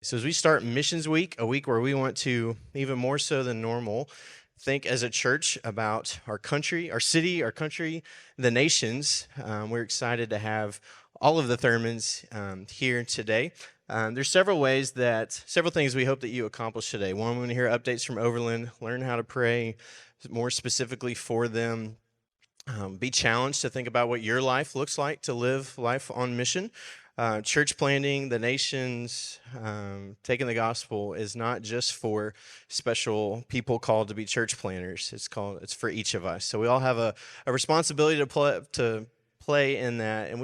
So as we start Missions Week, a week where we want to, even more so than normal, think as a church about our country, our city, our country, the nations. We're excited to have all of the Thurmans here today. There's several things we hope that you accomplish today. One, we want to hear updates from Overland, learn how to pray more specifically for them. Be challenged to think about what your life looks like to live life on mission. Church planting, the nations, taking the gospel is not just for special people called to be church planters. It's for each of us. So we all have a responsibility to play in that, and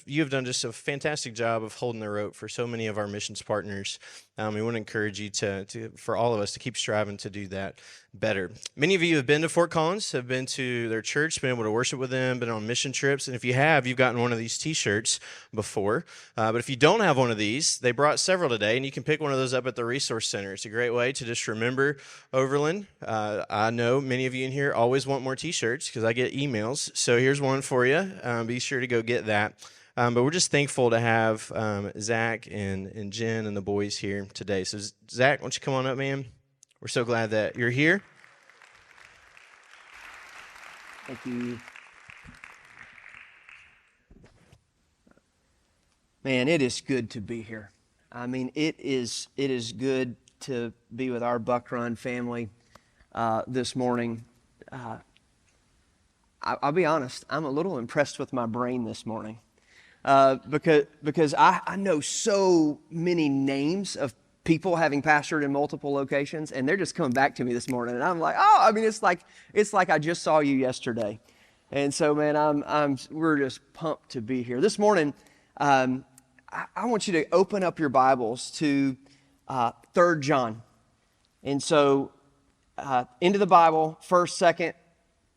you have done just a fantastic job of holding the rope for so many of our missions partners. We want to encourage you for all of us to keep striving to do that better. Many of you have been to Fort Collins, have been to their church, been able to worship with them, been on mission trips, and if you have, you've gotten one of these t-shirts before. But if you don't have one of these, they brought several today, and you can pick one of those up at the Resource Center. It's a great way to just remember Overland. I know many of you in here always want more t-shirts because I get emails, so here's one for you. Be sure to go get that. But we're just thankful to have Zach and Jen and the boys here today. So Zach, why don't you come on up, man? We're so glad that you're here. Thank you. Man, it is good to be here. I mean, it is good to be with our Buck Run family this morning. I'll be honest, I'm a little impressed with my brain this morning because I know so many names of people having pastored in multiple locations, and they're just coming back to me this morning, and I'm like, it's like I just saw you yesterday, and so man, we're just pumped to be here this morning. I want you to open up your Bibles to 3 John, and so into the Bible, 1st, 2nd,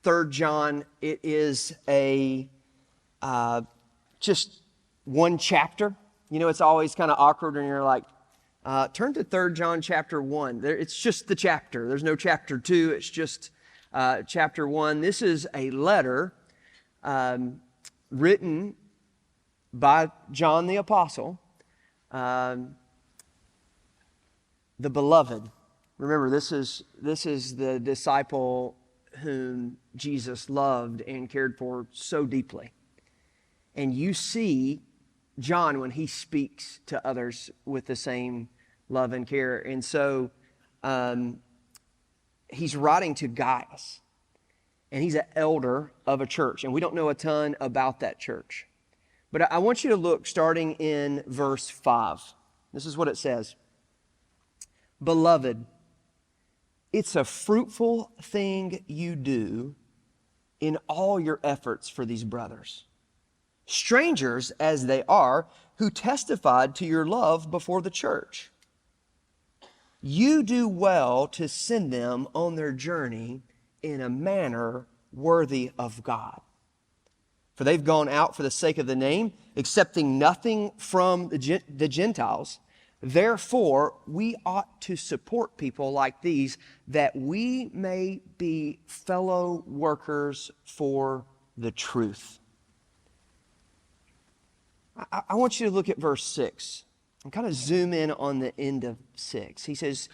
3 John. It is a just one chapter. You know, it's always kind of awkward when you're like, turn to 3 John chapter 1. It's just the chapter. There's no chapter 2. It's just chapter 1. This is a letter written by John the Apostle, the beloved. Remember, this is the disciple whom Jesus loved and cared for so deeply. And you see John when he speaks to others with the same love and care. And so he's writing to Gaius, and he's an elder of a church. And we don't know a ton about that church. But I want you to look starting in verse 5. This is what it says. Beloved, it's a fruitful thing you do in all your efforts for these brothers, strangers as they are, who testified to your love before the church. You do well to send them on their journey in a manner worthy of God. For they've gone out for the sake of the name, accepting nothing from the Gentiles. Therefore, we ought to support people like these, that we may be fellow workers for the truth. I want you to look at verse 6 and kind of zoom in on the end of 6. He says,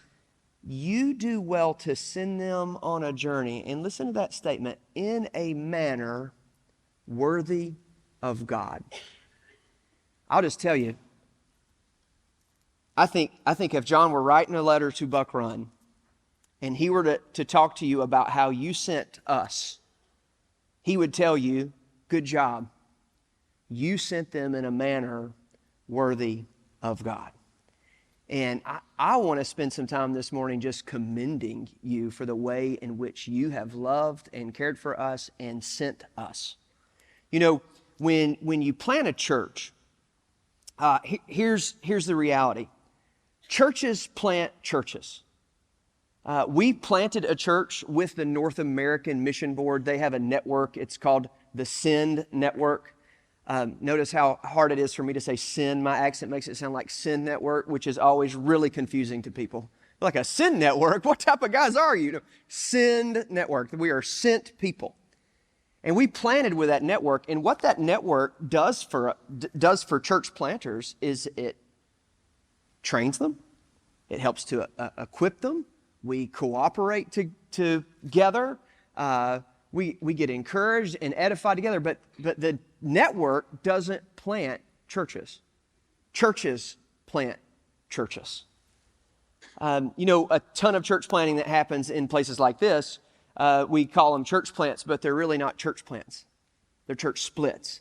you do well to send them on a journey, and listen to that statement, in a manner worthy of God. I'll just tell you, I think if John were writing a letter to Buck Run and he were to talk to you about how you sent us, he would tell you, good job. You sent them in a manner worthy of God. And I want to spend some time this morning just commending you for the way in which you have loved and cared for us and sent us. You know, when you plant a church, here's the reality. Churches plant churches. We planted a church with the North American Mission Board. They have a network. It's called the SEND Network. Notice how hard it is for me to say SEND. My accent makes it sound like SEND Network, which is always really confusing to people. Like a SEND Network? What type of guys are you? SEND Network. We are sent people. And we planted with that network. And what that network does for church planters is it trains them. It helps to equip them. We cooperate together. We get encouraged and edified together. But the network doesn't plant churches. Churches plant churches. A ton of church planting that happens in places like this, we call them church plants, but they're really not church plants. They're church splits.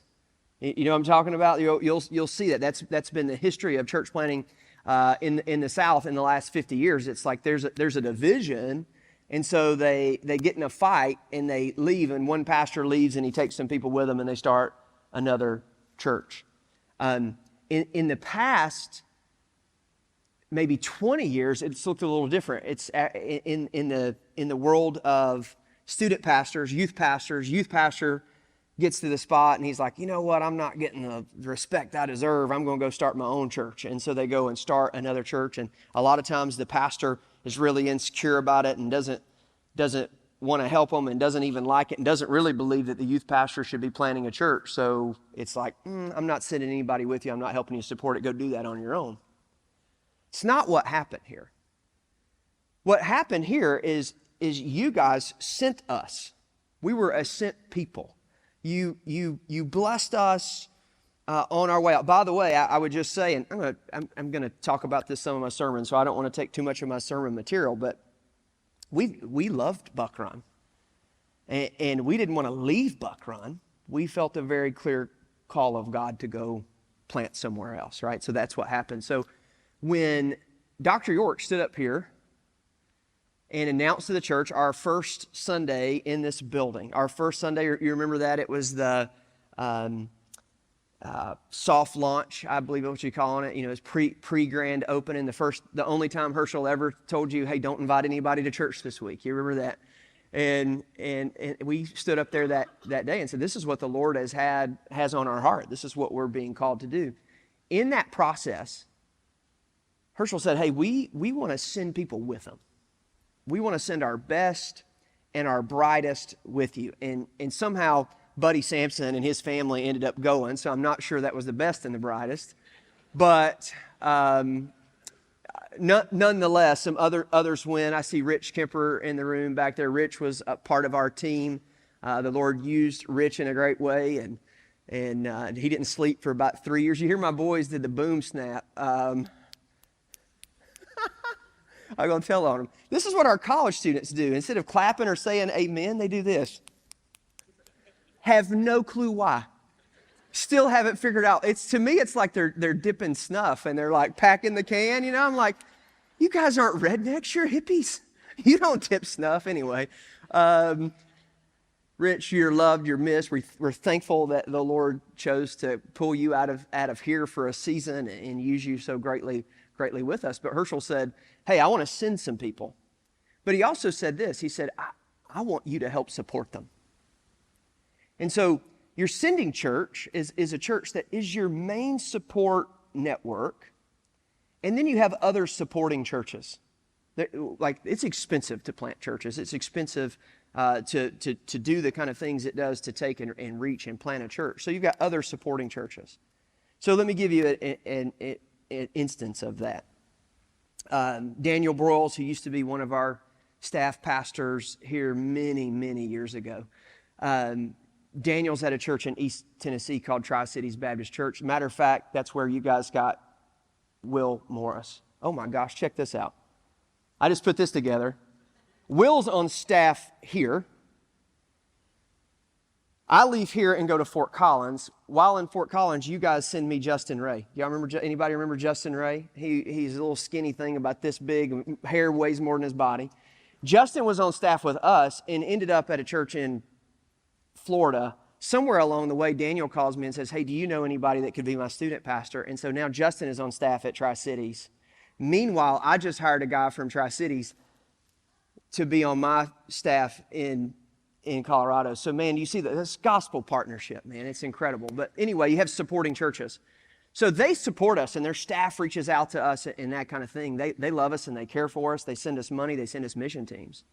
You know what I'm talking about? You'll see that. That's been the history of church planting in the South in the last 50 years. It's like there's a division, and so they get in a fight and they leave, and one pastor leaves and he takes some people with him and they start another church. In the past, maybe 20 years, it's looked a little different. It's in the world of student pastors, youth pastor gets to the spot and he's like, you know what, I'm not getting the respect I deserve. I'm going to go start my own church. And so they go and start another church. And a lot of times the pastor is really insecure about it and doesn't want to help them and doesn't even like it and doesn't really believe that the youth pastor should be planting a church. So it's like, I'm not sending anybody with you. I'm not helping you support it. Go do that on your own. It's not what happened here. What happened here is you guys sent us. We were a sent people. You blessed us on our way out. By the way, I would just say, and I'm going to talk about this some of my sermons, so I don't want to take too much of my sermon material, but we loved Buck Run, and we didn't want to leave Buck Run. We felt a very clear call of God to go plant somewhere else, right? So that's what happened. So when Dr. York stood up here and announced to the church our first Sunday in this building. Our first Sunday, you remember that? It was the soft launch, I believe is what you're calling it. You know, it's pre-grand opening. The only time Herschel ever told you, hey, don't invite anybody to church this week. You remember that? And we stood up there that day and said, this is what the Lord has on our heart. This is what we're being called to do. In that process, Herschel said, hey, we want to send people with them. We want to send our best and our brightest with you. And somehow Buddy Sampson and his family ended up going, so I'm not sure that was the best and the brightest. But nonetheless, some others went. I see Rich Kemper in the room back there. Rich was a part of our team. The Lord used Rich in a great way, and he didn't sleep for about 3 years. You hear my boys did the boom snap. I'm going to tell on them. This is what our college students do. Instead of clapping or saying amen, they do this. Have no clue why. Still haven't figured out. To me, it's like they're dipping snuff and they're like packing the can. You know, I'm like, you guys aren't rednecks, you're hippies. You don't dip snuff anyway. Rich, you're loved, you're missed. We're thankful that the Lord chose to pull you out of here for a season and use you so greatly with us. But Herschel said, hey, I want to send some people. But he also said this. He said, I want you to help support them. And so your sending church is a church that is your main support network. And then you have other supporting churches. Like, it's expensive to plant churches. It's expensive to do the kind of things it does to take and reach and plant a church. So you've got other supporting churches. So let me give you an instance of that. Daniel Broyles, who used to be one of our staff pastors here many, many years ago. Daniel's at a church in East Tennessee called Tri-Cities Baptist Church. Matter of fact, that's where you guys got Will Morris. Oh my gosh, check this out. I just put this together. Will's on staff here. I leave here and go to Fort Collins. While in Fort Collins, you guys send me Justin Ray. Y'all remember? Anybody remember Justin Ray? He's a little skinny thing about this big. Hair weighs more than his body. Justin was on staff with us and ended up at a church in Florida. Somewhere along the way, Daniel calls me and says, hey, do you know anybody that could be my student pastor? And so now Justin is on staff at Tri-Cities. Meanwhile, I just hired a guy from Tri-Cities to be on my staff in Colorado. So, man, you see this gospel partnership, man. It's incredible. But anyway, you have supporting churches. So they support us, and their staff reaches out to us and that kind of thing. They love us, and they care for us. They send us money. They send us mission teams.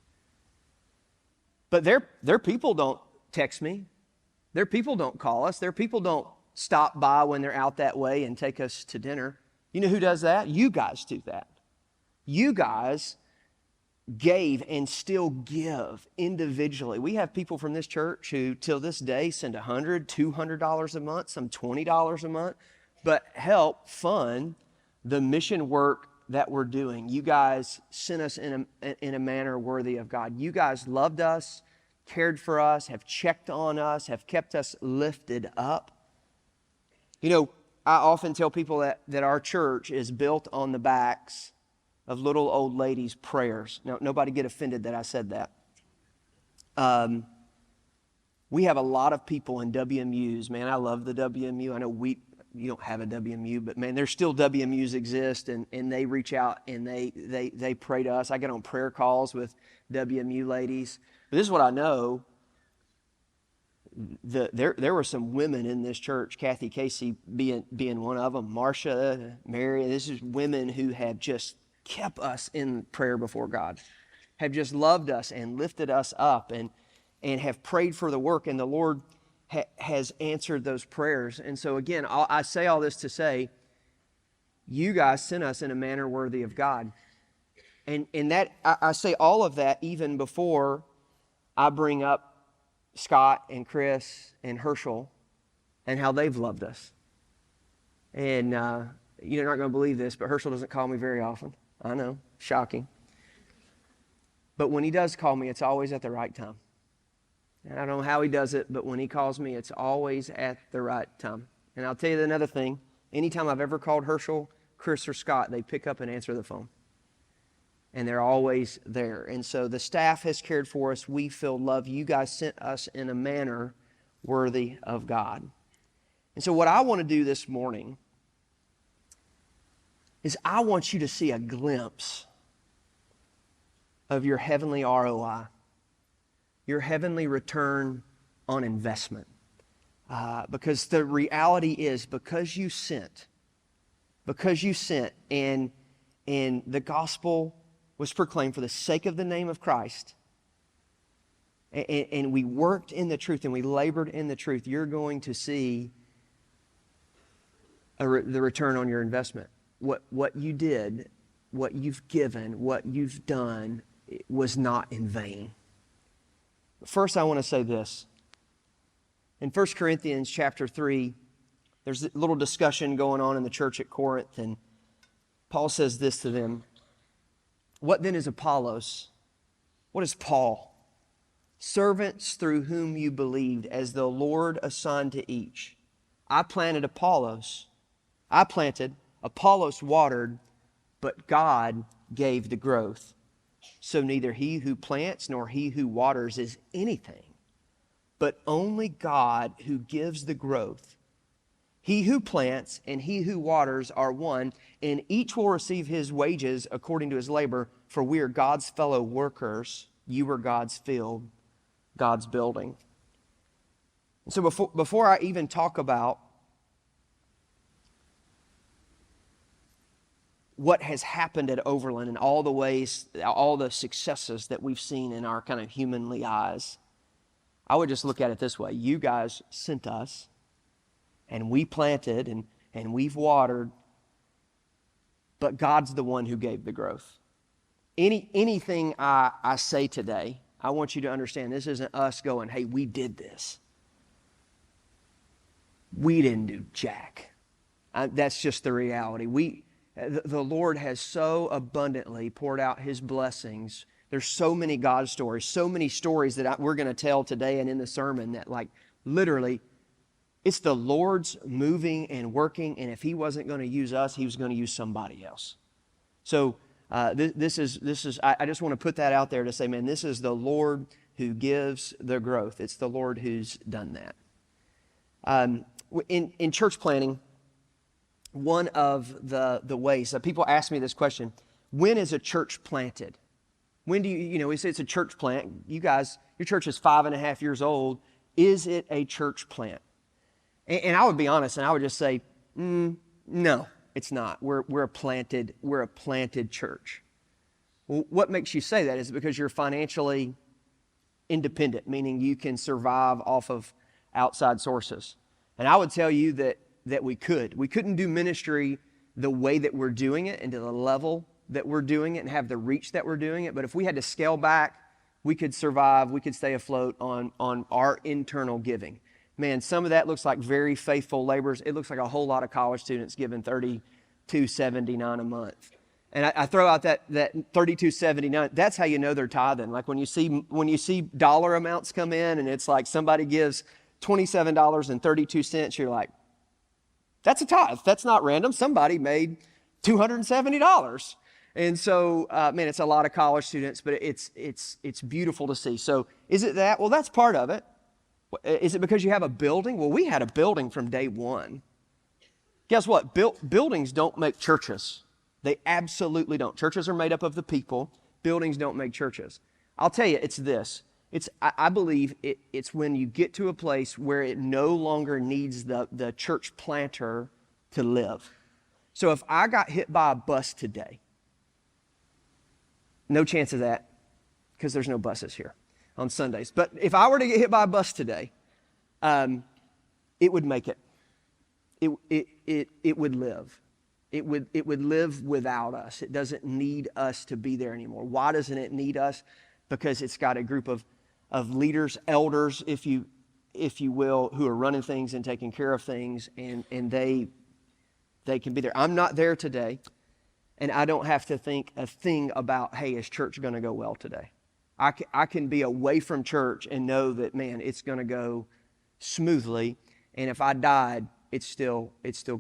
But their people don't text me. Their people don't call us. Their people don't stop by when they're out that way and take us to dinner. You know who does that? You guys do that. You guys gave and still give individually. We have people from this church who till this day send $100, $200 a month, some $20 a month, but help fund the mission work that we're doing. You guys sent us in a manner worthy of God. You guys loved us, cared for us, have checked on us, have kept us lifted up. You know, I often tell people that our church is built on the backs of little old ladies' prayers. Now, nobody get offended that I said that. We have a lot of people in WMUs. Man, I love the WMU. I know you don't have a WMU, but man, there's still WMUs exist, and they reach out and they pray to us. I get on prayer calls with WMU ladies. But this is what I know. There were some women in this church, Kathy Casey being one of them, Marcia, Mary. This is women who have just kept us in prayer before God, have just loved us and lifted us up and have prayed for the work, and the Lord has answered those prayers. And so again, I say all this to say, you guys sent us in a manner worthy of God. And that I say all of that even before I bring up Scott and Chris and Herschel and how they've loved us. And you're not going to believe this, but Herschel doesn't call me very often. I know, shocking. But when he does call me, it's always at the right time. And I don't know how he does it, but when he calls me, it's always at the right time. And I'll tell you another thing. Anytime I've ever called Herschel, Chris, or Scott, they pick up and answer the phone. And they're always there. And so the staff has cared for us. We feel love. You guys sent us in a manner worthy of God. And so what I want to do this morning is I want you to see a glimpse of your heavenly ROI, your heavenly return on investment. Because the reality is, because you sent, and the gospel was proclaimed for the sake of the name of Christ, and we worked in the truth and we labored in the truth, you're going to see the return on your investment. What you did, what you've given, what you've done was not in vain. First, I want to say this. In 1 Corinthians chapter 3, there's a little discussion going on in the church at Corinth, and Paul says this to them. What then is Apollos? What is Paul? Servants through whom you believed, as the Lord assigned to each. I planted, Apollos watered, but God gave the growth. So neither he who plants nor he who waters is anything, but only God who gives the growth. He who plants and he who waters are one, and each will receive his wages according to his labor, for we are God's fellow workers. You are God's field, God's building. And so before I even talk about what has happened at Overland and all the ways, all the successes that we've seen in our kind of humanly eyes, I would just look at it this way. You guys sent us, and we planted, and we've watered, but God's the one who gave the growth. Anything I say today, I want you to understand this isn't us going, hey, we did this. We didn't do jack. That's just the reality. The Lord has so abundantly poured out His blessings. There's so many God stories, so many stories that we're going to tell today and in the sermon that, like, literally, it's the Lord's moving and working, and if He wasn't going to use us, He was going to use somebody else. So this is. I just want to put that out there to say, man, this is the Lord who gives the growth. It's the Lord who's done that. In church planting, one of the ways people ask me this question: when is a church planted? When do we say it's a church plant? You guys, your church is 5.5 years old. Is it a church plant? And I would be honest, and I would just say, no, it's not. We're a planted church. Well, what makes you say that? Is it because you're financially independent, meaning you can survive off of outside sources? And I would tell you that we couldn't do ministry the way that we're doing it and to the level that we're doing it and have the reach that we're doing it. But if we had to scale back, we could survive, we could stay afloat on our internal giving. Man, some of that looks like very faithful laborers. It looks like a whole lot of college students giving $32.79 a month. And I throw out that $32.79. That's how you know they're tithing. Like when you see dollar amounts come in, and it's like somebody gives $27.32, you're like, that's a tithe. That's not random. Somebody made $270. And so, man, it's a lot of college students, but it's beautiful to see. So is it that? Well, that's part of it. Is it because you have a building? Well, we had a building from day one. Guess what? Buildings don't make churches. They absolutely don't. Churches are made up of the people. Buildings don't make churches. I'll tell you, it's this. I believe it's when you get to a place where it no longer needs the church planter to live. So if I got hit by a bus today, no chance of that because there's no buses here on Sundays. But if I were to get hit by a bus today, it would make it. It would live. It would live without us. It doesn't need us to be there anymore. Why doesn't it need us? Because it's got a group of leaders, elders, if you will, who are running things and taking care of things, and they can be there. I'm not there today, and I don't have to think a thing about, hey, is church going to go well today? I can be away from church and know that, man, it's going to go smoothly, and if I died, it's still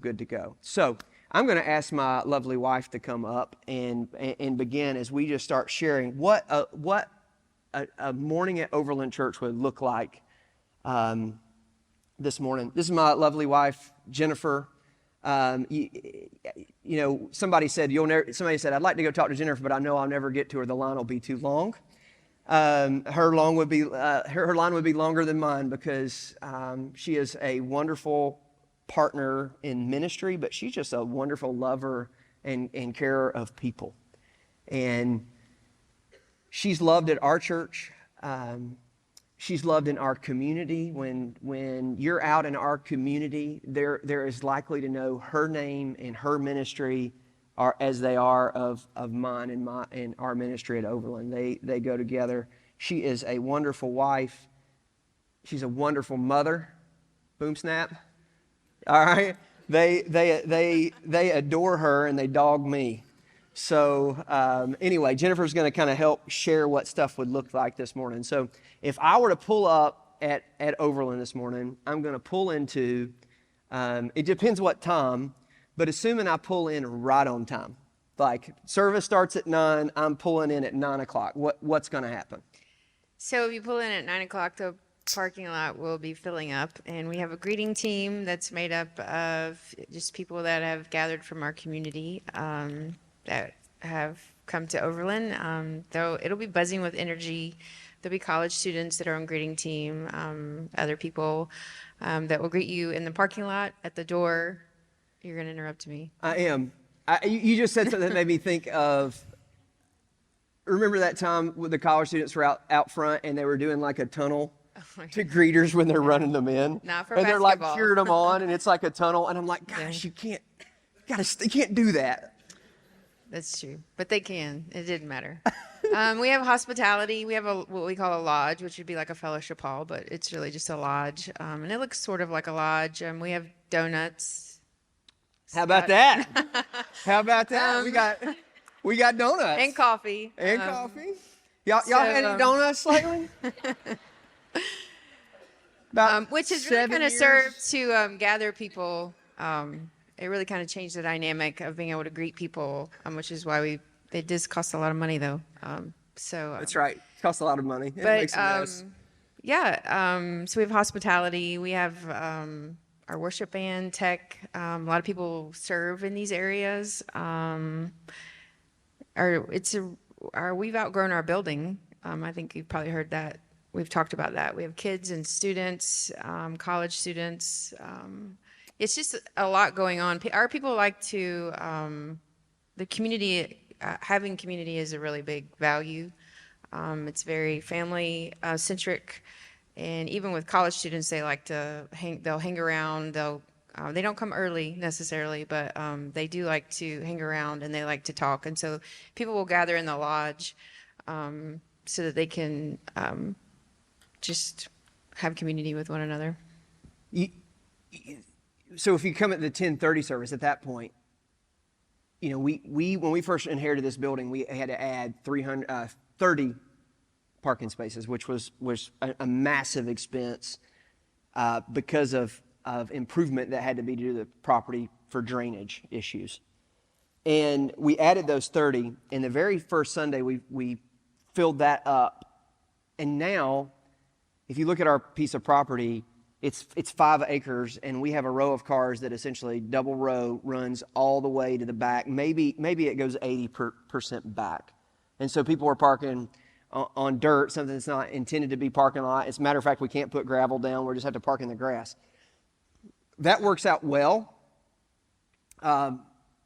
good to go. So I'm going to ask my lovely wife to come up and begin as we just start sharing what a morning at Overland Church would look like this morning. This is my lovely wife, Jennifer. You know, somebody said, I'd like to go talk to Jennifer, but I know I'll never get to her. The line will be too long. Her line would be longer than mine because she is a wonderful partner in ministry, but she's just a wonderful lover and carer of people. And she's loved at our church. She's loved in our community. When you're out in our community, there is likely to know her name and her ministry as they are of mine and our ministry at Overland. They go together. She is a wonderful wife. She's a wonderful mother. Boom snap. All right. They adore her and they dog me. So anyway, Jennifer's going to kind of help share what stuff would look like this morning. So if I were to pull up at Overland this morning, I'm going to pull into, it depends what time, but assuming I pull in right on time, like service starts at 9, I'm pulling in at 9 o'clock. What's going to happen? So if you pull in at 9 o'clock, the parking lot will be filling up, and we have a greeting team that's made up of just people that have gathered from our community that have come to Overland. Though it'll be buzzing with energy. There'll be college students that are on greeting team, other people that will greet you in the parking lot, at the door. You're going to interrupt me. I am. You just said something that made me think of, remember that time when the college students were out front and they were doing like a tunnel to greeters when they're running them in? Not for and they're like basketball. cheering them on, and it's like a tunnel. And I'm like, gosh, you can't do that. That's true, but they can. It didn't matter. We have hospitality. We have what we call a lodge, which would be like a fellowship hall, but it's really just a lodge. And it looks sort of like a lodge. We have donuts. How about that? How about that? We got donuts and coffee. And coffee. Y'all had any donuts lately? Which is really kind of served to gather people. It really kind of changed the dynamic of being able to greet people, which is why it does cost a lot of money though. That's right. It costs a lot of money. It but makes a mess. So we have hospitality. We have our worship band, tech. A lot of people serve in these areas. We've outgrown our building. I think you've probably heard that. We've talked about that. We have kids and students, college students. It's just a lot going on. Our people like to, the community, having community is a really big value. It's very family centric. And even with college students, they like to they'll hang around, they'll They don't come early necessarily, but they do like to hang around and they like to talk. And so people will gather in the lodge so that they can just have community with one another. So if you come at the 10:30 service at that point, we when we first inherited this building, we had to add 30 parking spaces, which was a massive expense because of improvement that had to be due to the property for drainage issues. And we added those 30, and the very first Sunday we filled that up. And now, if you look at our piece of property, it's 5 acres, and we have a row of cars that essentially double row runs all the way to the back. Maybe it goes 80% back. And so people are parking on dirt, something that's not intended to be parking lot. As a matter of fact, we can't put gravel down. We just have to park in the grass. That works out well.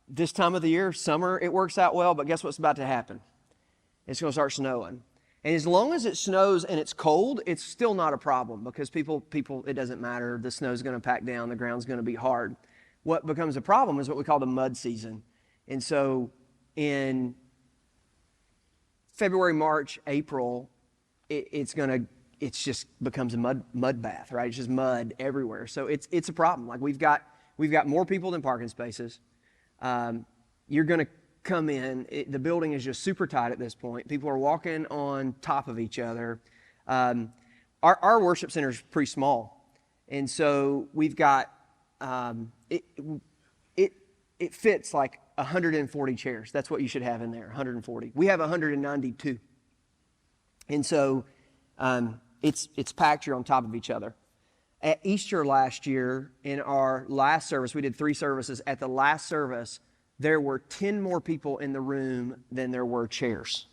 This time of the year, summer, it works out well, but guess what's about to happen? It's going to start snowing. And as long as it snows and it's cold, it's still not a problem because people, it doesn't matter. The snow's going to pack down. The ground's going to be hard. What becomes a problem is what we call the mud season. And so in February, March, April, it just becomes a mud bath, right? It's just mud everywhere. So it's a problem. Like we've got more people than parking spaces. You're going to come in. The building is just super tight at this point. People are walking on top of each other. Our worship center is pretty small, and so we've got it fits like 140 chairs. That's what you should have in there. 140. We have 192, and so it's packed. You're on top of each other. At Easter last year, in our last service, we did 3 services. At the last service, there were 10 more people in the room than there were chairs.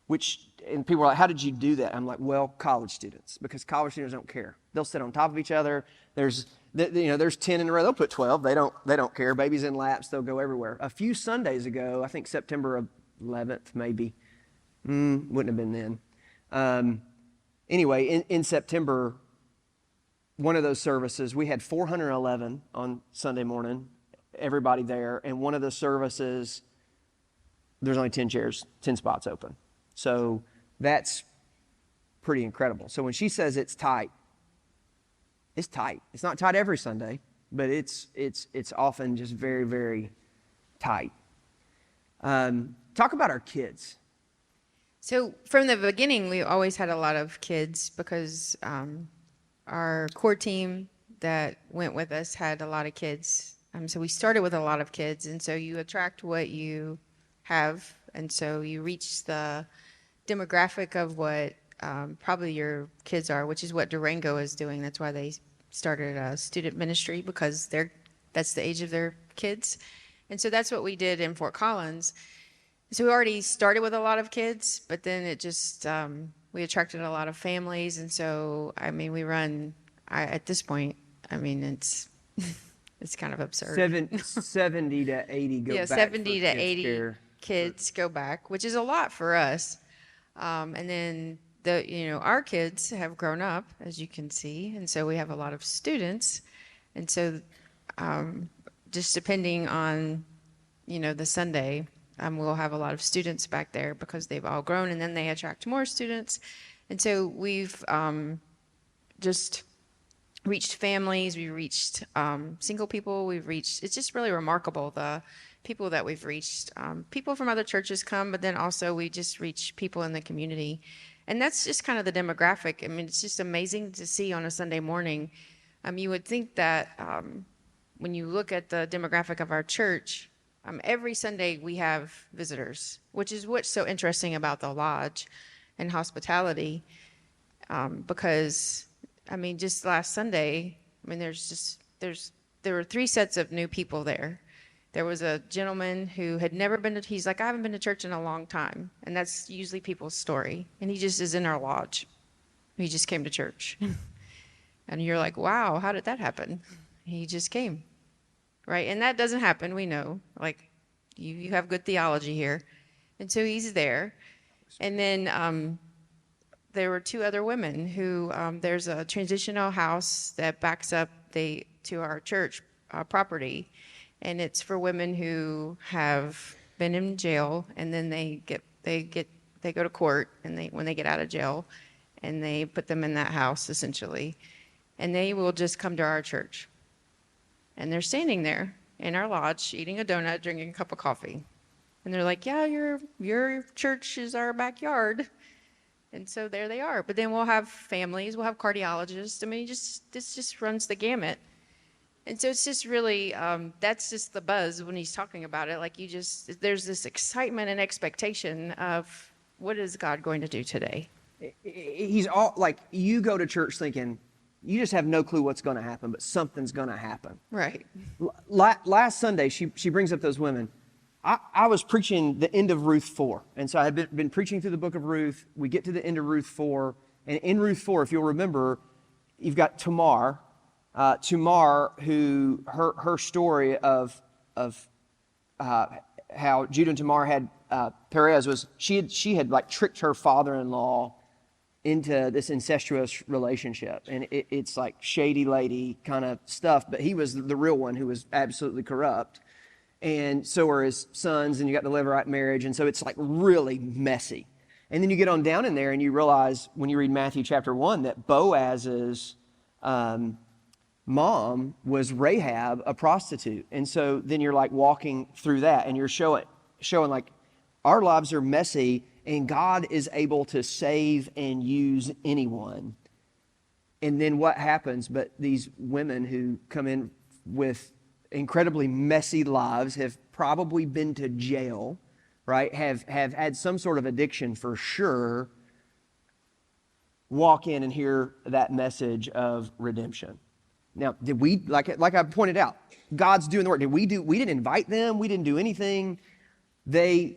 And people were like, how did you do that? I'm like, well, college students, because college students don't care. They'll sit on top of each other. There's 10 in a row. They'll put 12. They don't care. Babies in laps. They'll go everywhere. A few Sundays ago, I think September 11th, maybe. Wouldn't have been then. Anyway, in September, one of those services, we had 411 on Sunday morning. Everybody there, and one of the services, there's only 10 chairs, 10 spots open. So that's pretty incredible. So when she says it's tight, it's tight. It's not tight every Sunday, but it's often just very, very tight. Talk about our kids. So from the beginning, we always had a lot of kids because our core team that went with us had a lot of kids. So we started with a lot of kids, and so you attract what you have, and so you reach the demographic of what probably your kids are, which is what Durango is doing. That's why they started a student ministry, because that's the age of their kids. And so that's what we did in Fort Collins. So we already started with a lot of kids, but then it just, we attracted a lot of families. And so, at this point, it's... It's kind of absurd. 70 to 80 go back. Yeah, 70 to 80 kids go back, which is a lot for us. And then our kids have grown up, as you can see, and so we have a lot of students. And so, just depending on, the Sunday, we'll have a lot of students back there because they've all grown, and then they attract more students. And so we've just reached families, we reached single people, it's just really remarkable, the people that we've reached. People from other churches come, but then also we just reach people in the community. And that's just kind of the demographic. It's just amazing to see on a Sunday morning. You would think that when you look at the demographic of our church, every Sunday we have visitors, which is what's so interesting about the lodge and hospitality, because just last Sunday, there were 3 sets of new people there. There was a gentleman who had never been to, he's like, I haven't been to church in a long time. And that's usually people's story. And he just is in our lodge. He just came to church. And you're like, wow, how did that happen? He just came, right? And that doesn't happen, we know. Like, you have good theology here. And so he's there. And then there were 2 other women who, there's a transitional house that backs up. to our church property, and it's for women who have been in jail, and then they go to court, and when they get out of jail, and they put them in that house essentially, and they will just come to our church, and they're standing there in our lodge eating a donut, drinking a cup of coffee, and they're like, yeah, your church is our backyard. And so there they are. But then we'll have families, we'll have cardiologists. I mean, this just runs the gamut. And so it's just really, that's just the buzz when he's talking about it. Like there's this excitement and expectation of what is God going to do today? He's all like, you go to church thinking, you just have no clue what's going to happen, but something's going to happen. Right. Last Sunday, she brings up those women. I was preaching the end of Ruth 4. And so I had been preaching through the book of Ruth. We get to the end of Ruth 4. And in Ruth 4, if you'll remember, you've got Tamar. Tamar, who her story of how Judah and Tamar had Perez was she had like tricked her father-in-law into this incestuous relationship. And it's like shady lady kind of stuff. But he was the real one who was absolutely corrupt. And so are his sons, and you got the Levirate marriage, and so it's like really messy. And then you get on down in there, and you realize when you read Matthew chapter 1 that Boaz's mom was Rahab, a prostitute. And so then you're like walking through that, and you're showing like our lives are messy, and God is able to save and use anyone. And then what happens? But these women who come in with incredibly messy lives, have probably been to jail, right? Have had some sort of addiction for sure, walk in and hear that message of redemption. Now, did we, like I pointed out, God's doing the work. We didn't invite them. We didn't do anything. They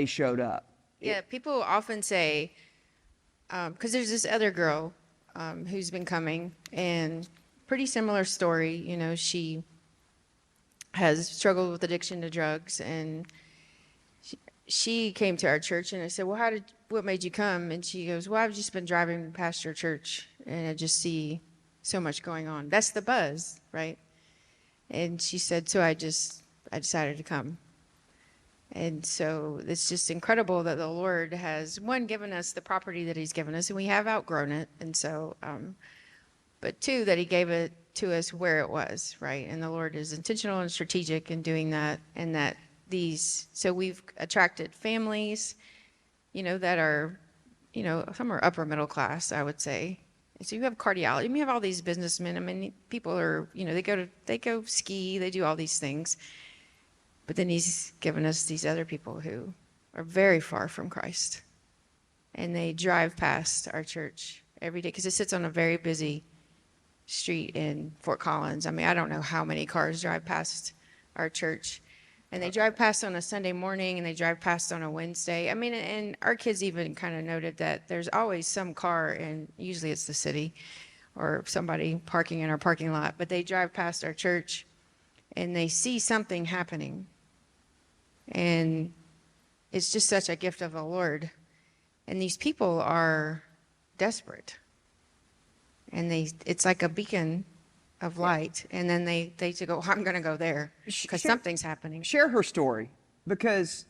showed up. Yeah, people often say, because there's this other girl who's been coming, and pretty similar story. You know, she has struggled with addiction to drugs, and she came to our church, and I said, well, what made you come? And she goes, well, I've just been driving past your church, and I just see so much going on. That's the buzz, right? And she said, so I decided to come. And so it's just incredible that the Lord has, one, given us the property that he's given us, and we have outgrown it. And so, but two, that he gave it to us where it was, right? And the Lord is intentional and strategic in doing that, and that so we've attracted families, that are, some are upper middle class, I would say. And so you have cardiology, you have all these businessmen. I mean, people are, they go ski, they do all these things. But then he's given us these other people who are very far from Christ. And they drive past our church every day because it sits on a very busy street in Fort Collins. I mean, I don't know how many cars drive past our church. And they drive past on a Sunday morning, and they drive past on a Wednesday. I mean, and our kids even kind of noted that there's always some car, and usually it's the city or somebody parking in our parking lot, but they drive past our church and they see something happening. And it's just such a gift of the Lord. And these people are desperate. And it's like a beacon of light. And then they go, I'm going to go there because something's happening. Share her story, because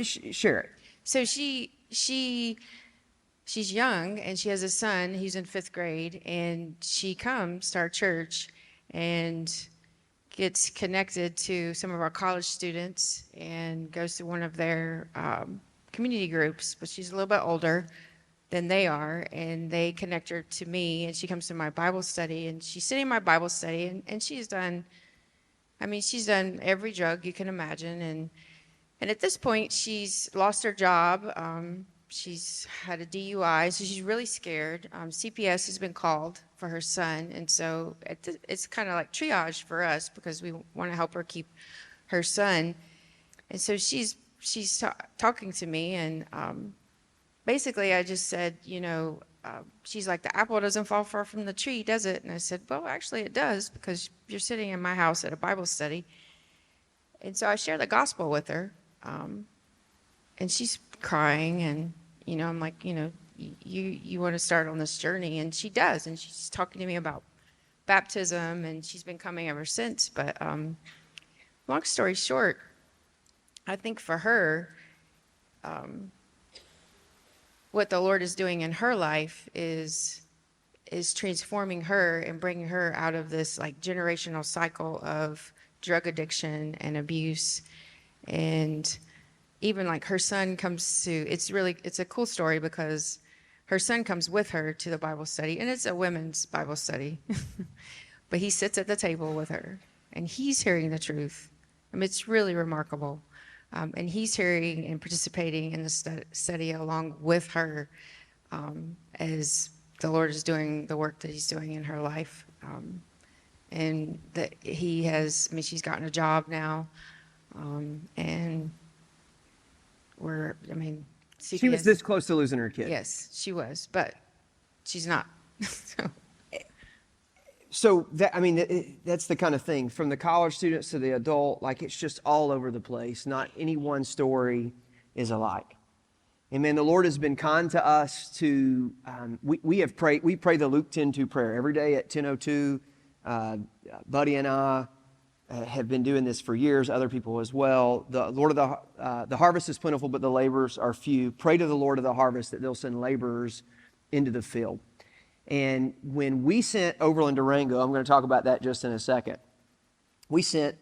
share it. So she's young, and she has a son. He's in 5th grade, and she comes to our church and gets connected to some of our college students and goes to one of their community groups. But she's a little bit older than they are, and they connect her to me, and she comes to my Bible study, and she's sitting in my Bible study, and she's done every drug you can imagine, and at this point she's lost her job. She's had a DUI, so she's really scared. CPS has been called for her son, and so it's kind of like triage for us because we want to help her keep her son. And so she's talking to me, and basically I just said, she's like, the apple doesn't fall far from the tree, does it? And I said, well, actually it does, because you're sitting in my house at a Bible study. And so I shared the gospel with her, and she's crying, and I'm like, you want to start on this journey, and she does, and she's talking to me about baptism, and she's been coming ever since. But long story short, I think for her, what the Lord is doing in her life is transforming her and bringing her out of this like generational cycle of drug addiction and abuse. And even like her son comes to, it's a cool story because her son comes with her to the Bible study, and it's a women's Bible study. But he sits at the table with her and he's hearing the truth. I mean, it's really remarkable. And he's hearing and participating in the study along with her as the Lord is doing the work that he's doing in her life. And that she's gotten a job now. And CPS. She was this close to losing her kid. Yes, she was, but she's not. So that's the kind of thing, from the college students to the adult, like it's just all over the place. Not any one story is alike. And man, the Lord has been kind to us to, we pray the Luke 10:2 prayer every day at 10:02. Buddy and I have been doing this for years, other people as well. The Lord of the harvest is plentiful, but the laborers are few. Pray to the Lord of the harvest that they'll send laborers into the field. And when we sent Overland Durango, I'm going to talk about that just in a second. We sent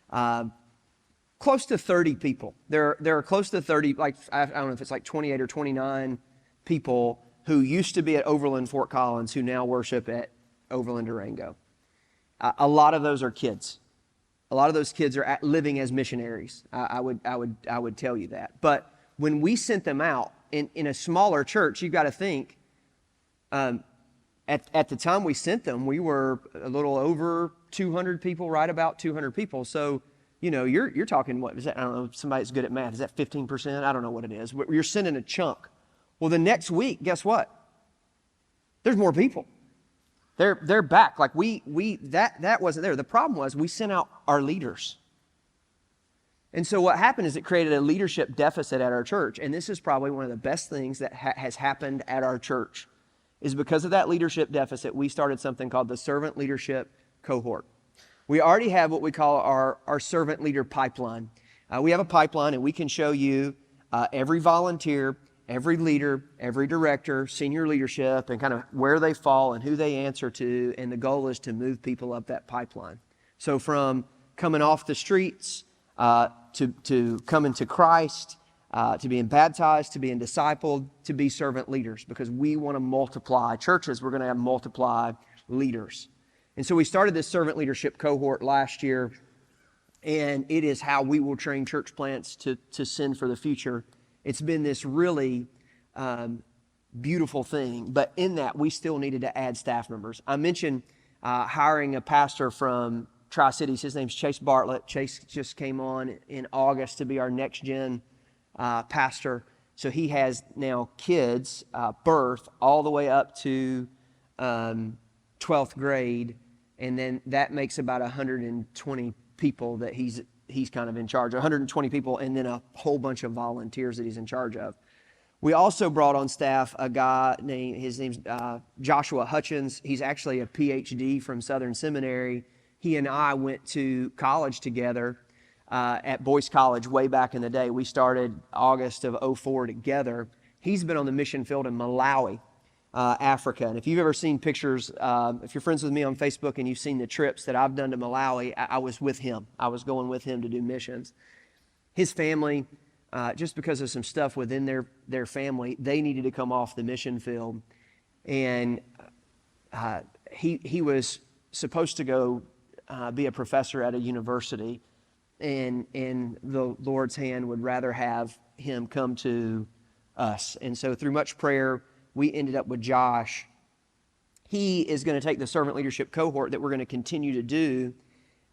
close to 30 people. There are close to 30, like I don't know if it's like 28 or 29 people who used to be at Overland Fort Collins who now worship at Overland Durango. A lot of those are kids. A lot of those kids are living as missionaries. I would tell you that. But when we sent them out in a smaller church, you've got to think. At the time we sent them, we were a little over 200 people, right about 200 people. So, you're talking, what is that? I don't know, somebody's good at math. Is that 15%? I don't know what it is. You're sending a chunk. Well, the next week, guess what? There's more people. They're back. Like that wasn't there. The problem was we sent out our leaders. And so what happened is it created a leadership deficit at our church. And this is probably one of the best things that has happened at our church. Is because of that leadership deficit, we started something called the Servant Leadership Cohort. We already have what we call our servant leader pipeline. We have a pipeline, and we can show you every volunteer, every leader, every director, senior leadership, and kind of where they fall and who they answer to, and the goal is to move people up that pipeline. So from coming off the streets to coming to Christ, to being baptized, to being discipled, to be servant leaders, because we want to multiply churches. We're going to have multiply leaders. And so we started this servant leadership cohort last year, and it is how we will train church plants to send for the future. It's been this really beautiful thing, but in that we still needed to add staff members. I mentioned hiring a pastor from Tri-Cities. His name's Chase Bartlett. Chase just came on in August to be our next gen pastor. So he has now kids, birth, all the way up to 12th grade. And then that makes about 120 people that he's kind of in charge of. 120 people, and then a whole bunch of volunteers that he's in charge of. We also brought on staff a guy his name's Joshua Hutchins. He's actually a PhD from Southern Seminary. He and I went to college together at Boyce College way back in the day. We started August of 2004 together. He's been on the mission field in Malawi, Africa. And if you've ever seen pictures, if you're friends with me on Facebook and you've seen the trips that I've done to Malawi, I was with him. I was going with him to do missions. His family, just because of some stuff within their family, they needed to come off the mission field. And he was supposed to go be a professor at a university. And the Lord's hand would rather have him come to us. And so through much prayer, we ended up with Josh. He is going to take the servant leadership cohort that we're going to continue to do.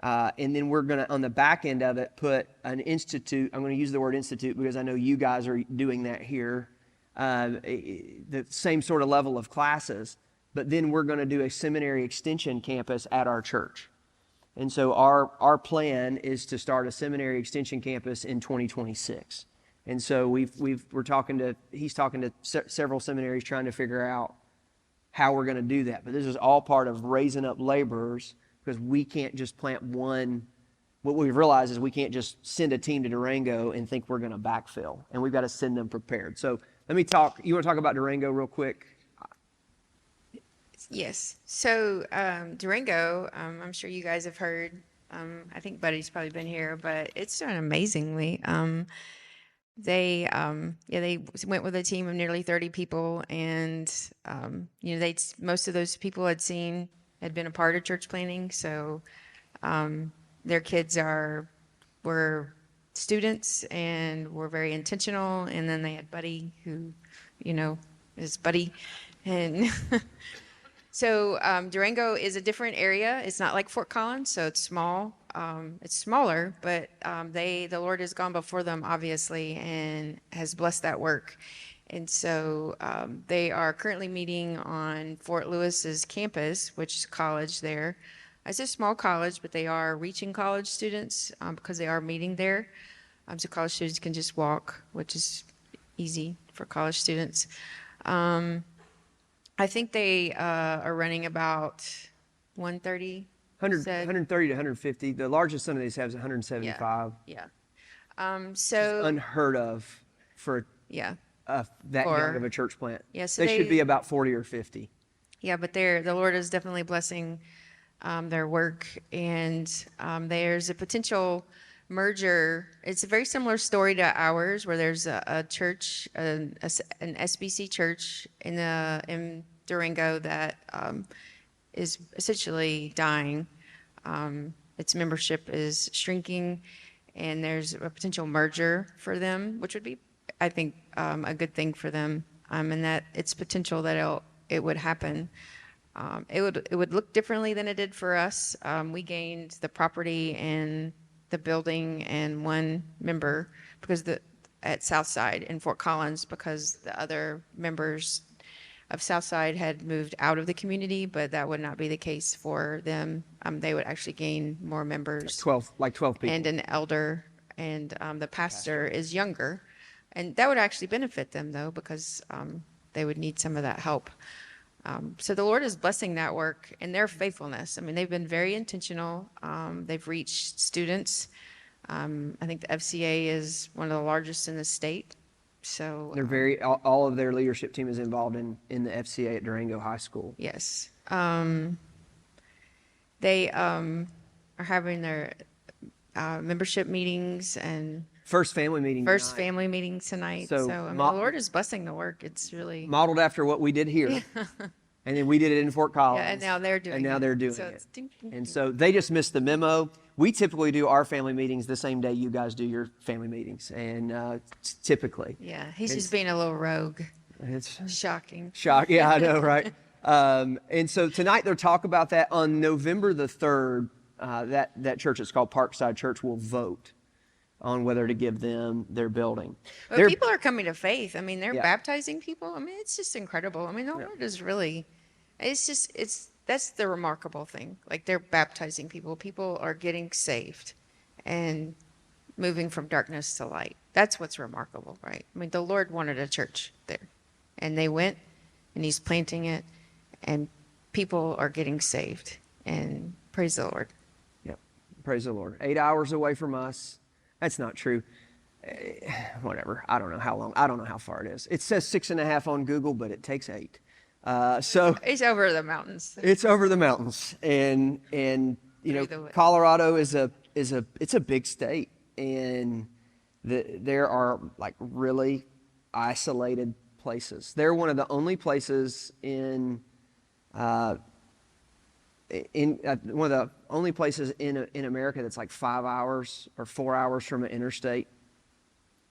And then we're going to, on the back end of it, put an institute. I'm going to use the word institute because I know you guys are doing that here. The same sort of level of classes. But then we're going to do a seminary extension campus at our church. And so our plan is to start a seminary extension campus in 2026. And so he's talking to several seminaries trying to figure out how we're going to do that. But this is all part of raising up laborers, because we can't just plant one. What we've realized is we can't just send a team to Durango and think we're going to backfill, and we've got to send them prepared. So let me talk. You want to talk about Durango real quick? Yes. So Durango, I'm sure you guys have heard. I think Buddy's probably been here, but it's done amazingly. They went with a team of nearly 30 people, and most of those people had been a part of church planting, so their kids were students and were very intentional. And then they had Buddy, who is Buddy, and so Durango is a different area. It's not like Fort Collins, so it's small. It's smaller, but the Lord has gone before them, obviously, and has blessed that work. And so they are currently meeting on Fort Lewis's campus, which is college there. It's a small college, but they are reaching college students because they are meeting there. So college students can just walk, which is easy for college students. I think they are running about 130. 130 to 150. The largest some of these have is 175. Yeah. So unheard of for that young of a church plant. Yeah, so they should be about 40 or 50. Yeah, but the Lord is definitely blessing their work, and there's a potential merger. It's a very similar story to ours, where there's a church, an SBC church in Durango that is essentially dying. Its membership is shrinking, and there's a potential merger for them, which would be, I think, a good thing for them, and that it's potential that it would happen. It would look differently than it did for us. We gained the property and the building and one member at Southside in Fort Collins, because the other members of Southside had moved out of the community, but that would not be the case for them. They would actually gain more members. Like 12 people. And an elder, and the pastor is younger. And that would actually benefit them, though, because they would need some of that help. So the Lord is blessing that work and their faithfulness. I mean, they've been very intentional. They've reached students. I think the FCA is one of the largest in the state. So they're all of their leadership team is involved in the FCA at Durango High School. Yes. They are having their membership meetings and First family meeting tonight. So the Lord is blessing the work. It's really modeled after what we did here. And then we did it in Fort Collins. Yeah, and now they're doing it. And so they just missed the memo. We typically do our family meetings the same day you guys do your family meetings. And typically. Yeah, he's just being a little rogue. It's shocking. Yeah, I know, right? And so tonight they'll talk about that. On November the 3rd, that church, it's called Parkside Church, will vote on whether to give them their building. But people are coming to faith. I mean, they're baptizing people. I mean, it's just incredible. I mean, the Lord is really, that's the remarkable thing. Like, they're baptizing people. People are getting saved and moving from darkness to light. That's what's remarkable, right? I mean, the Lord wanted a church there, and they went, and he's planting it, and people are getting saved, and praise the Lord. Yep. Praise the Lord. 8 hours away from us. That's not true. Whatever. I don't know how long. I don't know how far it is. It says 6.5 on Google, but it takes 8. So it's over the mountains. It's over the mountains, and Colorado is a big state, and there are like really isolated places. They're one of the only places in America that's like 5 hours or 4 hours from an interstate.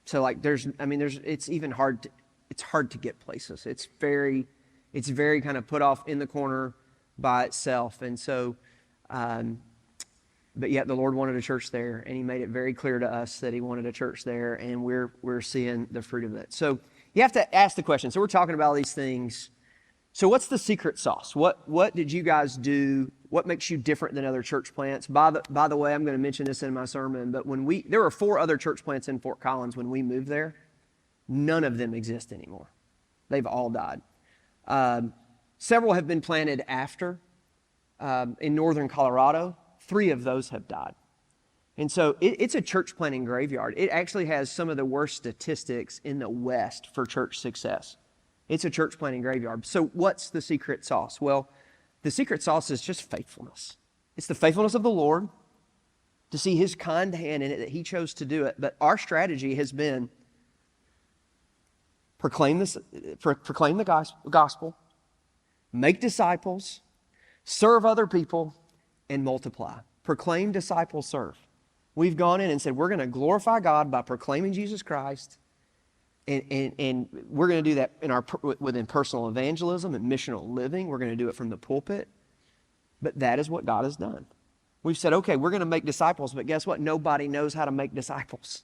So like it's even hard to get places. It's very kind of put off in the corner by itself. And so, but yet the Lord wanted a church there, and he made it very clear to us that he wanted a church there, and we're seeing the fruit of it. So you have to ask the question. So we're talking about these things. So what's the secret sauce? What did you guys do? What makes you different than other church plants? By the way, I'm going to mention this in my sermon, but there were 4 other church plants in Fort Collins when we moved there. None of them exist anymore. They've all died. Several have been planted after in northern Colorado. 3 of those have died. And so it's a church planting graveyard. It actually has some of the worst statistics in the West for church success. It's a church planting graveyard. So what's the secret sauce? Well, the secret sauce is just faithfulness. It's the faithfulness of the Lord, to see his kind hand in it, that he chose to do it. But our strategy has been proclaim the gospel, make disciples, serve other people, and multiply. Proclaim, disciple, serve. We've gone in and said, we're going to glorify God by proclaiming Jesus Christ, and we're going to do that within personal evangelism and missional living. We're going to do it from the pulpit. But that is what God has done. We've said, okay, we're going to make disciples, but guess what? Nobody knows how to make disciples.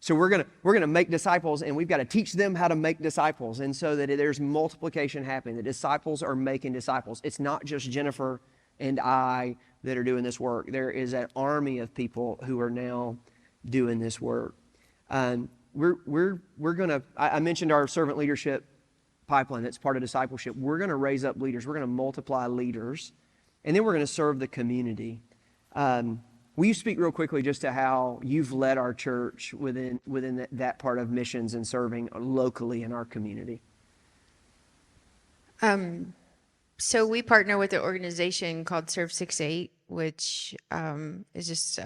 So we're going to make disciples, and we've got to teach them how to make disciples, and so that there's multiplication happening. The disciples are making disciples. It's not just Jennifer and I that are doing this work. There is an army of people who are now doing this work. We're going to, I mentioned our servant leadership pipeline that's part of discipleship. We're going to raise up leaders. We're going to multiply leaders, and then we're going to serve the community. Will you speak real quickly just to how you've led our church within that part of missions and serving locally in our community? So we partner with an organization called Serve 6-8, which is just,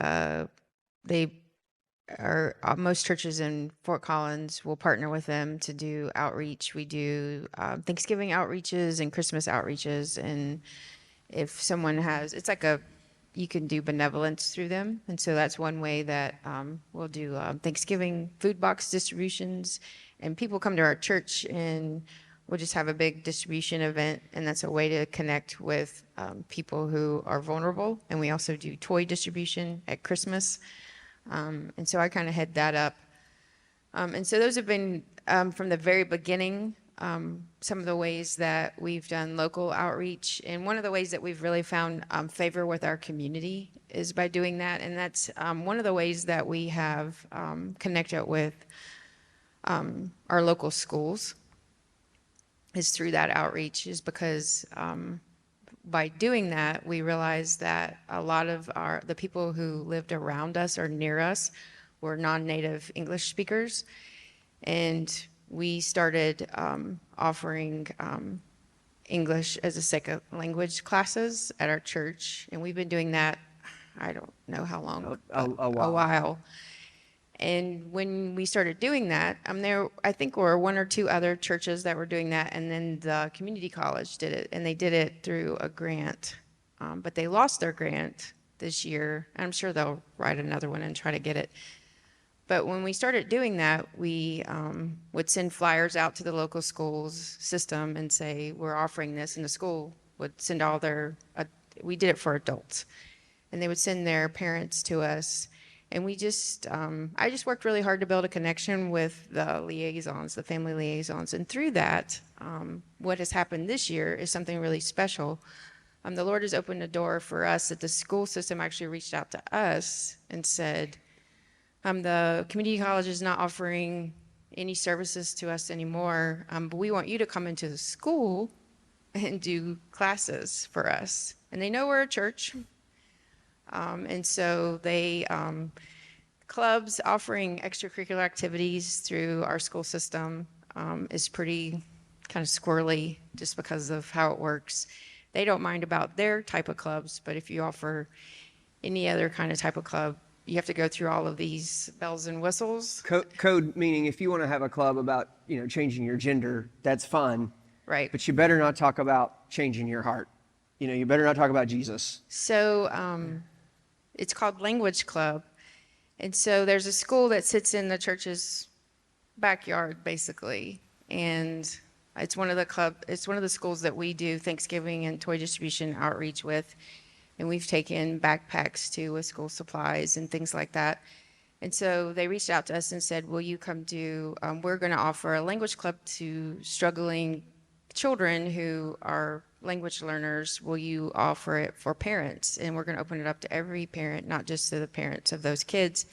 most churches in Fort Collins will partner with them to do outreach. We do Thanksgiving outreaches and Christmas outreaches. And if someone has, you can do benevolence through them. And so that's one way that we'll do Thanksgiving food box distributions. And people come to our church and we'll just have a big distribution event. And that's a way to connect with people who are vulnerable. And we also do toy distribution at Christmas. And so I kind of head that up. And so those have been, from the very beginning, some of the ways that we've done local outreach. And one of the ways that we've really found favor with our community is by doing that. And that's one of the ways that we have connected with our local schools is through that outreach, is because by doing that, we realized that a lot of the people who lived around us or near us were non-native English speakers. And we started offering English as a second language classes at our church. And we've been doing that, I don't know how long, a while. And when we started doing that, I think there were 1 or 2 other churches that were doing that, and then the community college did it, and they did it through a grant. But they lost their grant this year. I'm sure they'll write another one and try to get it. But when we started doing that, we would send flyers out to the local schools system and say, we're offering this, and the school would send all we did it for adults, and they would send their parents to us. And I just worked really hard to build a connection with the liaisons, the family liaisons. And through that, what has happened this year is something really special. The Lord has opened a door for us that the school system actually reached out to us and said, the community college is not offering any services to us anymore, but we want you to come into the school and do classes for us. And they know we're a church. And so they, clubs offering extracurricular activities through our school system is pretty kind of squirrely just because of how it works. They don't mind about their type of clubs, but if you offer any other kind of type of club, you have to go through all of these bells and whistles. Code meaning if you want to have a club about, changing your gender, that's fun. Right. But you better not talk about changing your heart. You better not talk about Jesus. So it's called Language Club. And so there's a school that sits in the church's backyard, basically. And it's one of the schools that we do Thanksgiving and toy distribution outreach with. And we've taken backpacks too with school supplies and things like that. And so they reached out to us and said, will you come we're going to offer a language club to struggling children who are language learners. Will you offer it for parents? And we're going to open it up to every parent, not just to the parents of those kids.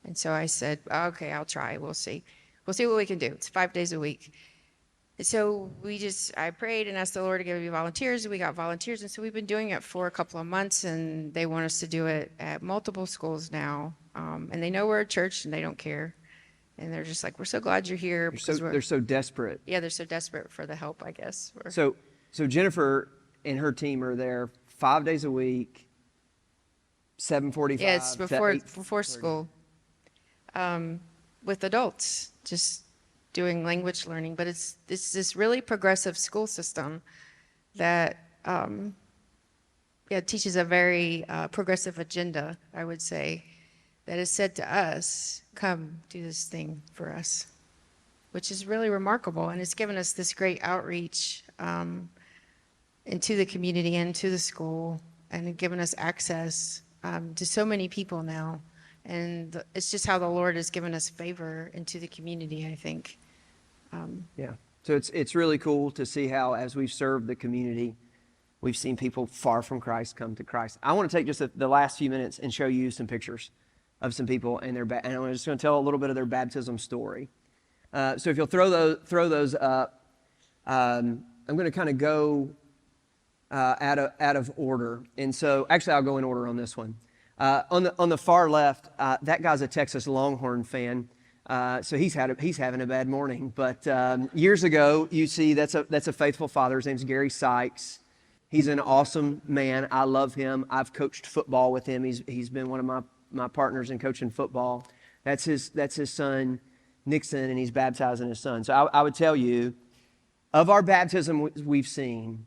And so I said, okay, I'll try. We'll see what we can do. It's 5 days a week. And so I prayed and asked the Lord to give me volunteers, and we got volunteers. And so we've been doing it for a couple of months, and they want us to do it at multiple schools now. And they know we're a church, and they don't care. And they're just like, we're so glad you're here. They're so desperate. Yeah, they're so desperate for the help, I guess. So Jennifer and her team are there 5 days a week, 7:45. Yeah, it's before school, with adults, just doing language learning. But it's this really progressive school system that teaches a very progressive agenda, I would say, that has said to us, come do this thing for us, which is really remarkable. And it's given us this great outreach into the community and to the school, and given us access to so many people now. And it's just how the Lord has given us favor into the community, I think. Yeah. So it's really cool to see how, as we've served the community, we've seen people far from Christ come to Christ. I want to take just the last few minutes and show you some pictures of some people and and I'm just going to tell a little bit of their baptism story. So if you'll throw those up, I'm going to kind of go out of order. And so actually I'll go in order on this one. On the far left, that guy's a Texas Longhorn fan. So he's having a bad morning. But years ago, you see that's a faithful father. His name's Gary Sykes. He's an awesome man. I love him. I've coached football with him. He's been one of my partners in coaching football. That's his son, Nixon, and he's baptizing his son. So I would tell you, of our baptism we've seen,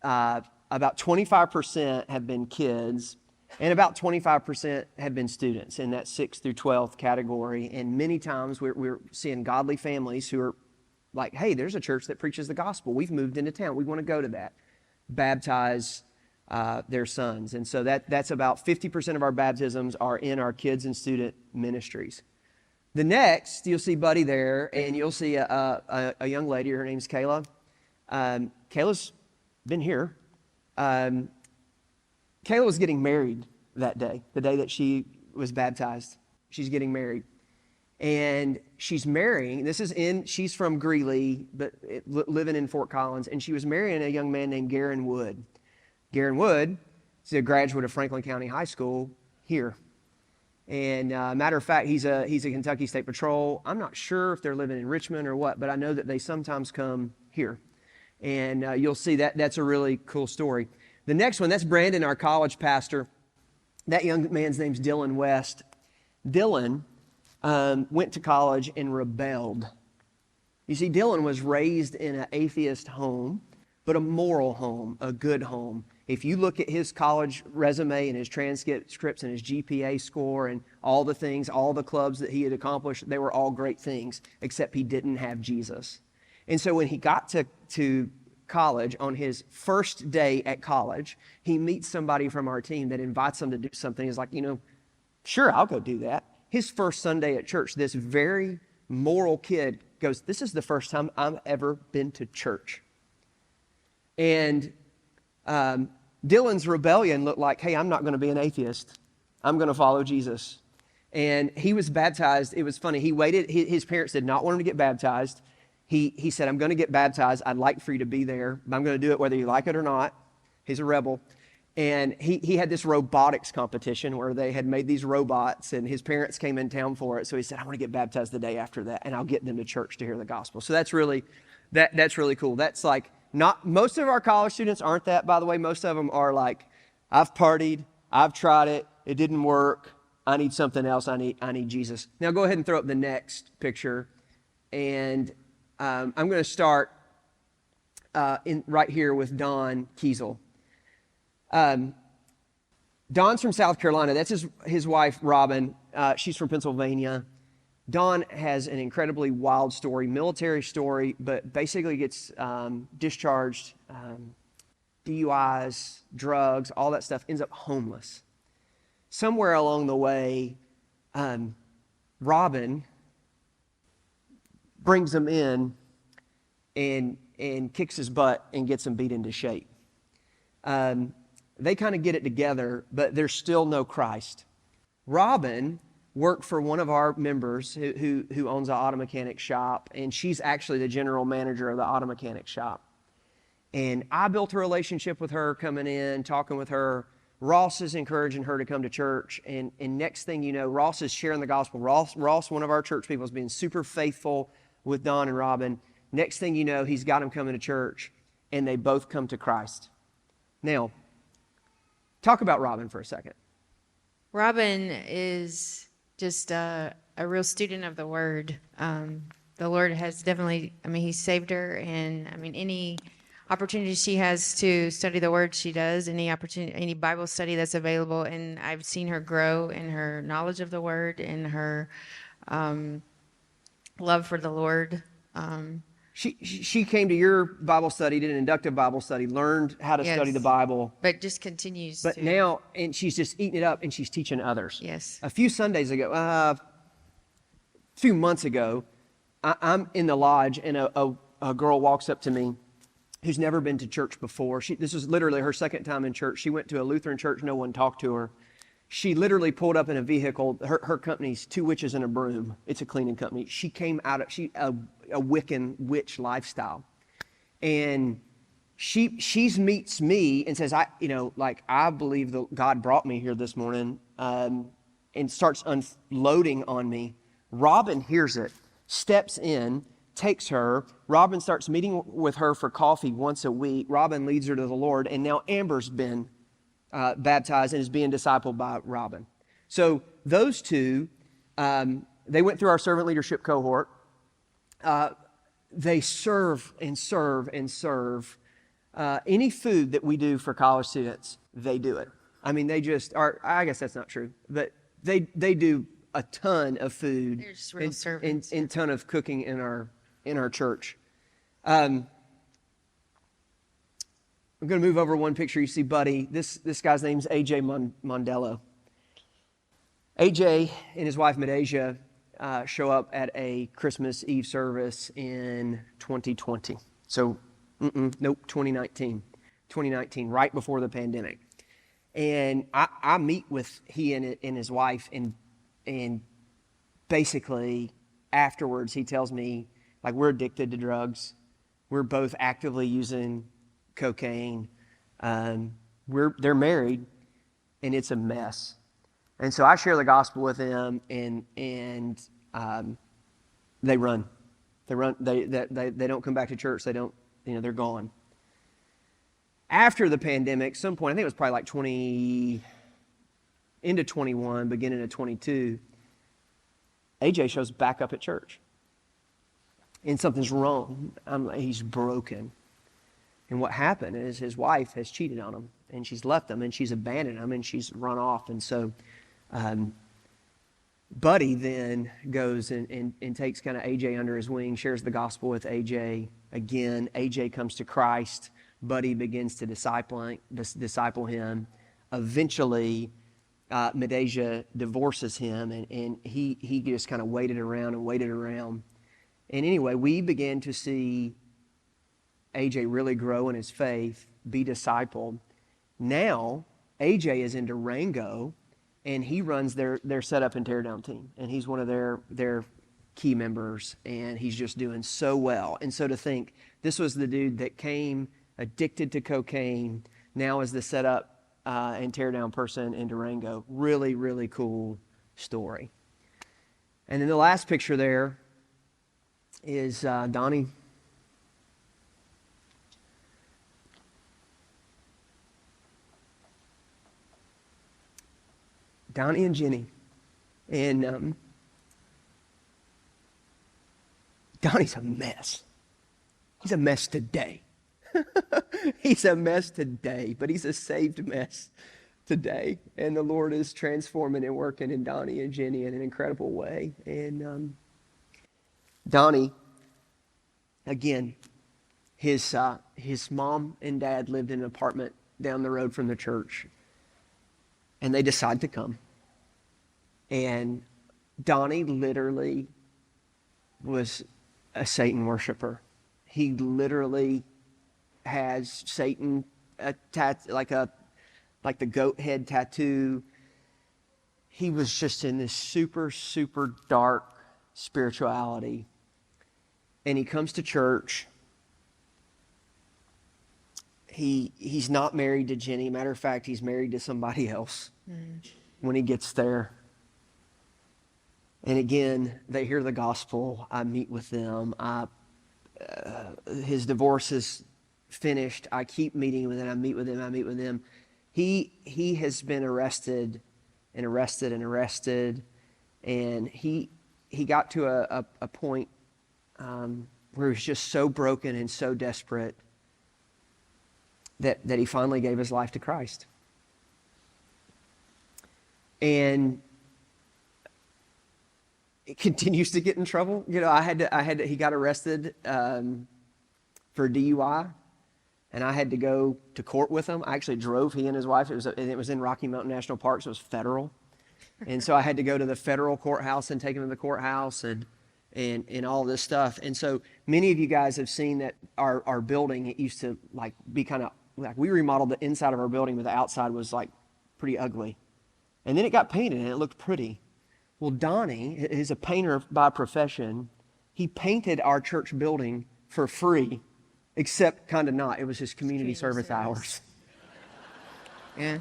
about 25% have been kids, and about 25% have been students in that 6th through 12th category. And many times we're seeing godly families who are like, hey, there's a church that preaches the gospel. We've moved into town. We want to go to that. Baptize their sons. And so that's about 50% of our baptisms are in our kids and student ministries. The next, you'll see Buddy there, and you'll see a young lady. Her name's Kayla. Kayla's been here. Kayla was getting married that day, the day that she was baptized. She's getting married. And she's marrying, she's from Greeley, but living in Fort Collins, and she was marrying a young man named Garen Wood. Garen Wood is a graduate of Franklin County High School here. And matter of fact, he's a Kentucky State Patrol. I'm not sure if they're living in Richmond or what, but I know that they sometimes come here. And you'll see that's a really cool story. The next one, that's Brandon, our college pastor. That young man's name's Dylan West. Dylan went to college and rebelled. You see, Dylan was raised in an atheist home, but a moral home, a good home. If you look at his college resume and his transcripts and his GPA score and all the things, all the clubs that he had accomplished, they were all great things, except he didn't have Jesus. And so when he got to college, on his first day at college, he meets somebody from our team that invites him to do something. He's like, sure, I'll go do that. His first Sunday at church, this very moral kid goes, this is the first time I've ever been to church. And Dylan's rebellion looked like, hey, I'm not going to be an atheist. I'm going to follow Jesus. And he was baptized. It was funny. He waited. His parents did not want him to get baptized. He said, I'm going to get baptized. I'd like for you to be there, but I'm going to do it whether you like it or not. He's a rebel. And he had this robotics competition where they had made these robots, and his parents came in town for it. So he said, I want to get baptized the day after that, and I'll get them to church to hear the gospel. So that's really cool. That's like, not most of our college students aren't that, by the way. Most of them are like, I've partied, I've tried it, it didn't work. I need something else. I need Jesus. Now go ahead and throw up the next picture, and I'm going to start right here with Don Kiesel. Don's from South Carolina. That's his wife, Robin. She's from Pennsylvania. Don has an incredibly wild story, military story, but basically gets discharged, DUIs, drugs, all that stuff, ends up homeless. Somewhere along the way, Robin brings him in and kicks his butt and gets him beat into shape. They kind of get it together, but there's still no Christ. Robin worked for one of our members who owns an auto mechanic shop, and she's actually the general manager of the auto mechanic shop. And I built a relationship with her, coming in, talking with her. Ross is encouraging her to come to church, and next thing you know, Ross is sharing the gospel. Ross, one of our church people, is being super faithful with Don and Robin. Next thing you know, he's got them coming to church, and they both come to Christ. Now, talk about Robin for a second. Robin is just a real student of the Word. The Lord has definitely, He saved her, and any opportunity she has to study the Word, she does. Any Bible study that's available, and I've seen her grow in her knowledge of the Word and her love for the Lord. She came to your Bible study, did an inductive Bible study, learned how to study the Bible. But just continues But now, and she's just eating it up, and she's teaching others. Yes. A few Sundays ago, a few months ago, I'm in the lodge, and a girl walks up to me who's never been to church before. This was literally her second time in church. She went to a Lutheran church. No one talked to her. She literally pulled up in a vehicle. Her company's Two Witches and a Broom. It's a cleaning company. She came out of a Wiccan witch lifestyle, and she meets me and says, I believe that God brought me here this morning, and starts unloading on me. Robin hears it, steps in, takes her. Robin starts meeting with her for coffee once a week. Robin leads her to the Lord, and now Amber's been baptized and is being discipled by Robin. So those two, they went through our servant leadership cohort. They serve and serve and serve. Any food that we do for college students, they do it. They just are. I guess that's not true, but they do a ton of food. They're just real servants. And ton of cooking in our church. I'm going to move over one picture. You see Buddy. This guy's name's AJ Mondello. AJ and his wife Medasia show up at a Christmas Eve service in 2020. So, nope, 2019. 2019, right before the pandemic. And I meet with he and his wife, and basically afterwards he tells me, we're addicted to drugs. We're both actively using cocaine. They're married, and it's a mess. And so I share the gospel with them, and they run. They don't come back to church. They don't. They're gone. After the pandemic, some point, I think it was probably into 21, beginning of 22. AJ shows back up at church, and something's wrong. He's broken. And what happened is his wife has cheated on him, and she's left him, and she's abandoned him, and she's run off. And so Buddy then goes and takes kind of AJ under his wing, shares the gospel with AJ. Again, AJ comes to Christ. Buddy begins to disciple him. Eventually, Medasia divorces him, and he just kind of waited around. And anyway, we began to see AJ really grow in his faith, be discipled. Now, AJ is in Durango, and he runs their setup and teardown team. And he's one of their key members, and he's just doing so well. And so to think, this was the dude that came addicted to cocaine, now is the setup and teardown person in Durango. Really, really cool story. And then the last picture there is Donnie. Donnie and Jenny. And Donnie's a mess. He's a mess today. He's a mess today, but he's a saved mess today. And the Lord is transforming and working in Donnie and Jenny in an incredible way. And Donnie, again, his mom and dad lived in an apartment down the road from the church. And they decide to come. And Donnie literally was a Satan worshiper. He literally has Satan like the goat head tattoo. he was just in this super, super dark spirituality. And he comes to church. He's not married to Jenny. Matter of fact, he's married to somebody else when he gets there. And again, they hear the gospel. I meet with them. His divorce is finished. I keep meeting with him. I meet with him. He has been arrested. And he got to a point where he was just so broken and so desperate that he finally gave his life to Christ. And it continues to get in trouble. You know, he got arrested for DUI, and I had to go to court with him. I actually drove, he and his wife. It was in Rocky Mountain National Park, so it was federal. And so I had to go to the federal courthouse and take him to the courthouse and all this stuff. And so many of you guys have seen that our building, it used to like be kind of like, we remodeled the inside of our building, but the outside was like pretty ugly. And then it got painted and it looked pretty. Well, Donnie is a painter by profession. He painted our church building for free, except kind of not. It was his community service hours. Yeah.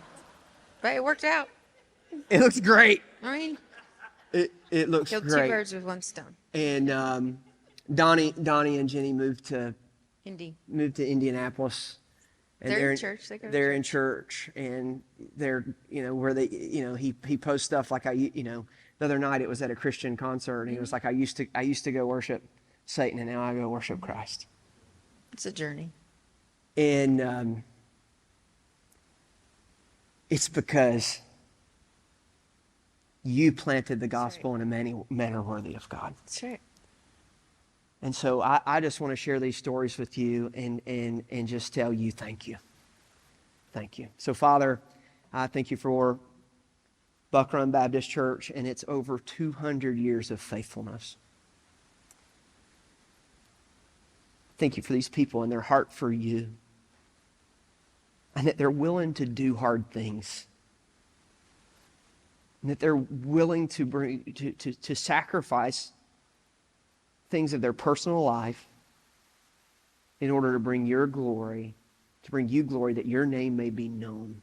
But it worked out. It looks great. I mean, it looks killed great. two birds with one stone. And Donnie and Jenny moved to Indianapolis. And They're in church. They're in church, and they're, you know, where they, you know, he posts stuff like, the other night it was at a Christian concert, and he was like, I used to go worship Satan, and now I go worship Christ. It's a journey. And it's because you planted the gospel in a manner worthy of God. That's right. And so I just want to share these stories with you and just tell you thank you. Thank you. So, Father, I thank you for Buck Run Baptist Church and its over 200 years of faithfulness. Thank you for these people and their heart for you, and that they're willing to do hard things, and that they're willing to sacrifice things of their personal life in order to bring you glory, that your name may be known.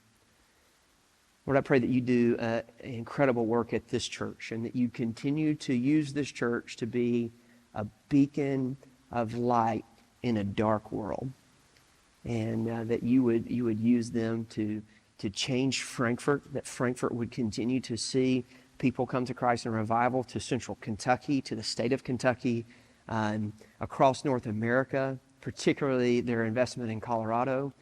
Lord, I pray that you do an incredible work at this church, and that you continue to use this church to be a beacon of light in a dark world, and that you would use them to change Frankfort, that Frankfort would continue to see people come to Christ in revival, to central Kentucky, to the state of Kentucky, across North America, particularly their investment in Colorado,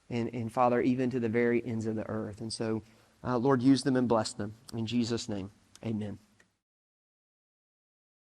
and Father, even to the very ends of the earth. And so, Lord, use them and bless them. In Jesus' name, amen.